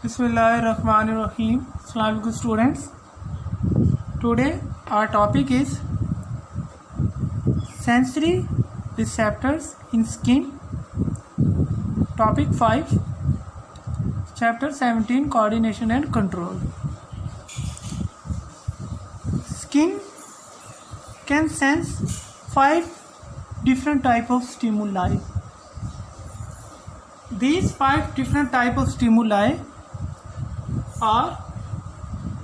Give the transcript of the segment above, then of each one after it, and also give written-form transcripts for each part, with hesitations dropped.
Bismillahirrahmanirrahim. Assalamu alaikum students. Today our topic is sensory receptors in skin. Topic 5, Chapter 17, Coordination and Control. Skin can sense 5 different types of stimuli. These 5 different types of stimuli are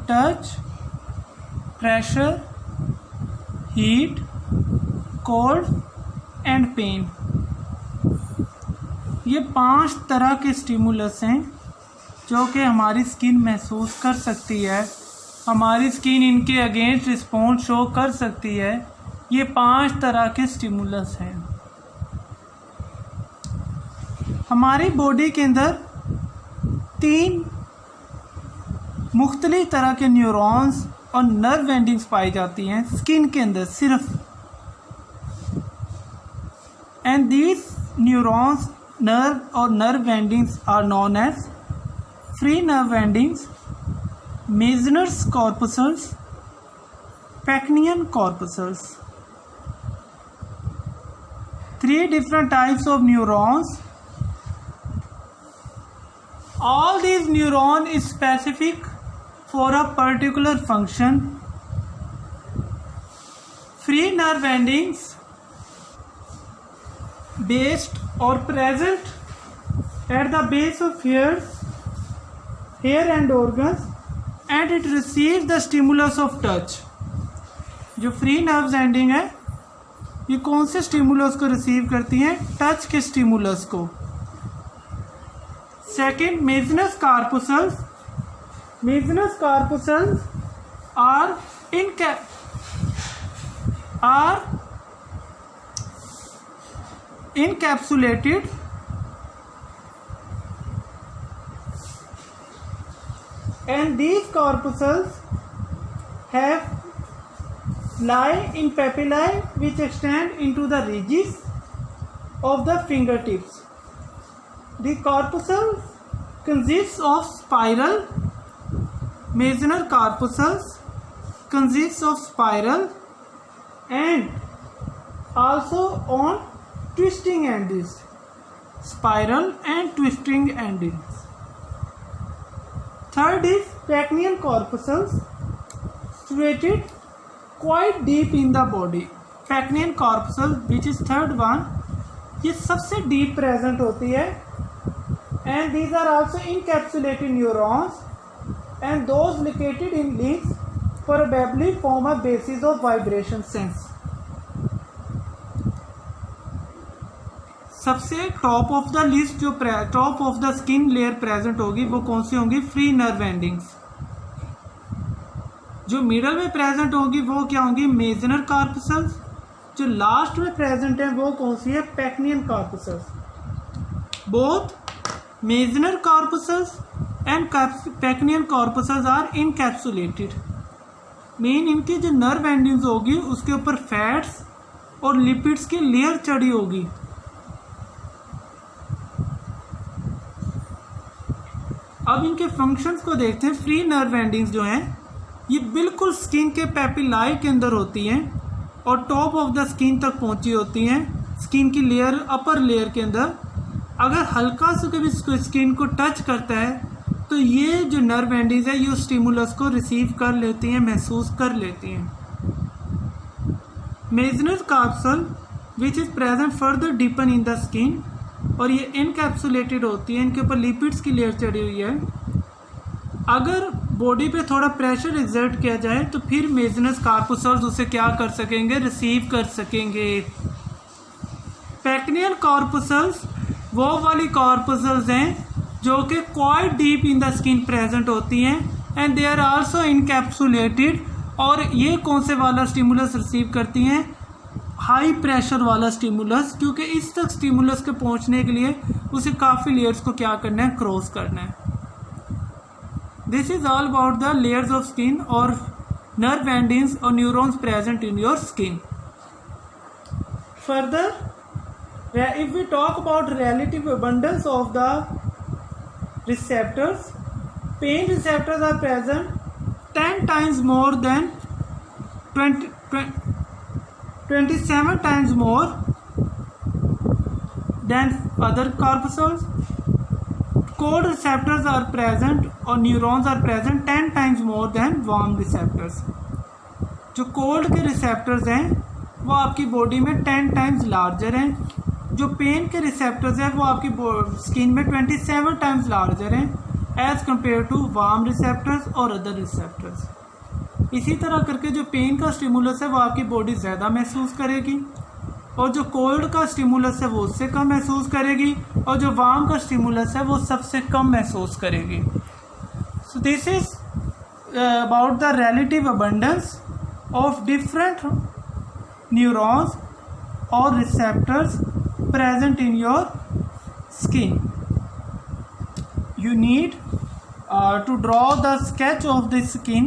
touch, pressure, heat, cold and pain. ये 5 तरह के stimulus हैं जो कि हमारी skin महसूस कर सकती है, हमारी स्किन इनके अगेंस्ट रिस्पॉन्स शो कर सकती है. ये 5 तरह के स्टिमुलस हैं. हमारी बॉडी के अंदर 3 मुख्तलिफ तरह के न्यूरॉन्स और नर्व एंडिंग्स पाई जाती हैं स्किन के अंदर सिर्फ. एंड दीज न्यूरॉन्स, नर्व और nerve endings are known as free nerve endings, Meissner's corpuscles, Pacinian corpuscles. 3 different types of neurons. All these neurons is specific for a particular function. Free nerve endings based or present at the base of hair and organs, and it receives the stimulus of touch. जो free nerves ending है ये कौन से stimulus को receive करती हैं? Touch के stimulus को. Second, मेजनस कार्पुसल्स. मेजनस कार्पुसल्स are encapsulated and these corpuscles lie in papillae which extend into the ridges of the fingertips. The corpuscle consists of spiral. Mesonar corpuscles consists of spiral and also on twisting endings. Spiral and twisting endings. Third is pecknian corpuscles, situated quite deep in the body. Pecknian corpuscle, which is third one, ये सबसे deep present होती है. And these are also encapsulated neurons, and those located in limbs probably form a basis of vibration sense. सबसे top of the list जो top of the skin layer present होगी वो कौन सी होंगी? Free nerve endings. जो middle में present होगी वो क्या होंगी? Meissner corpuscles. जो लास्ट में प्रेजेंट है वो कौन सी है? Pacinian corpuscles. Both Meissner corpuscles and Pacinian corpuscles are encapsulated. Main इनकी जो नर्व एंडिंग्स होगी उसके ऊपर फैट्स और लिपिड्स की लेयर चढ़ी होगी. अब इनके फंक्शंस को देखते हैं. फ्री नर्व एंडिंग्स जो हैं ये बिल्कुल स्किन के पेपिलाई के अंदर होती हैं और टॉप ऑफ द स्किन तक पहुंची होती हैं. स्किन की लेयर, अपर लेयर के अंदर अगर हल्का सा कभी स्किन को टच करता है तो ये जो नर्व एंडिंग्स है ये स्टिमुलस को रिसीव कर लेती हैं, महसूस कर लेती हैं. Meissner corpuscle which is present further deepen in the skin, और ये इनकैप्सुलेटेड होती है, इनके ऊपर लिपिड्स की लेयर चढ़ी हुई है. अगर बॉडी पे थोड़ा प्रेशर एक्सर्ट किया जाए तो फिर मेजनस कार्पुसल्स उसे क्या कर सकेंगे? रिसीव कर सकेंगे. पेक्नियन कार्पुसल्स वो वाली कार्पुसल्स हैं जो कि quite deep in the skin present होती हैं, and they are also encapsulated. और ये कौन से वाला स्टिमुलस रिसीव करती हैं? हाई प्रेशर वाला स्टिमुलस, क्योंकि इस तक स्टिमुलस के पहुंचने के लिए उसे काफ़ी लेयर्स को क्या करना है? क्रॉस करना है. This is all about the layers of skin और नर्व एंडिंग्स और neurons present in your skin. Further, if we talk about relative abundance of the receptors, pain receptors are present 10 times more than 27 times more than other corpuscles. Cold receptors are present or neurons are present 10 times more than warm receptors. जो cold के receptors हैं वो आपकी body में 10 times larger हैं, जो pen के receptors हैं वो आपकी स्किन में 27 टाइम्स लार्जर हैं as compared to warm receptors और अदर रिसेप्टर्स। इसी तरह करके जो पेन का स्टिमुलस है वो आपकी बॉडी ज़्यादा महसूस करेगी और जो कोल्ड का स्टिमुलस है वो उससे कम महसूस करेगी और जो वार्म का स्टिमुलस है वो सबसे कम महसूस करेगी। So this is about the relative abundance of different neurons और receptors present in your skin. You need to draw the sketch of the skin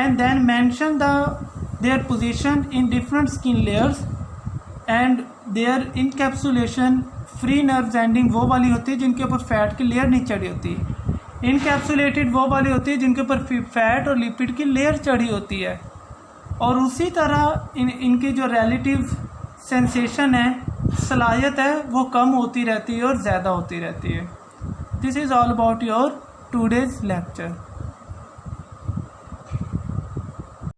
and then mention their position in different skin layers and their encapsulation. Free nerves ending वो वाली होती है जिनके ऊपर fat की layer नहीं चढ़ी होती, इनकैप्सुलेटेड वो वाली होती है जिनके ऊपर फैट और लिपिड की लेयर चढ़ी होती है, और उसी तरह इनकी जो रिलेटिव सेंसेशन है, सलाहियत है, वो कम होती रहती है और ज़्यादा होती रहती है। This is all about your today's lecture.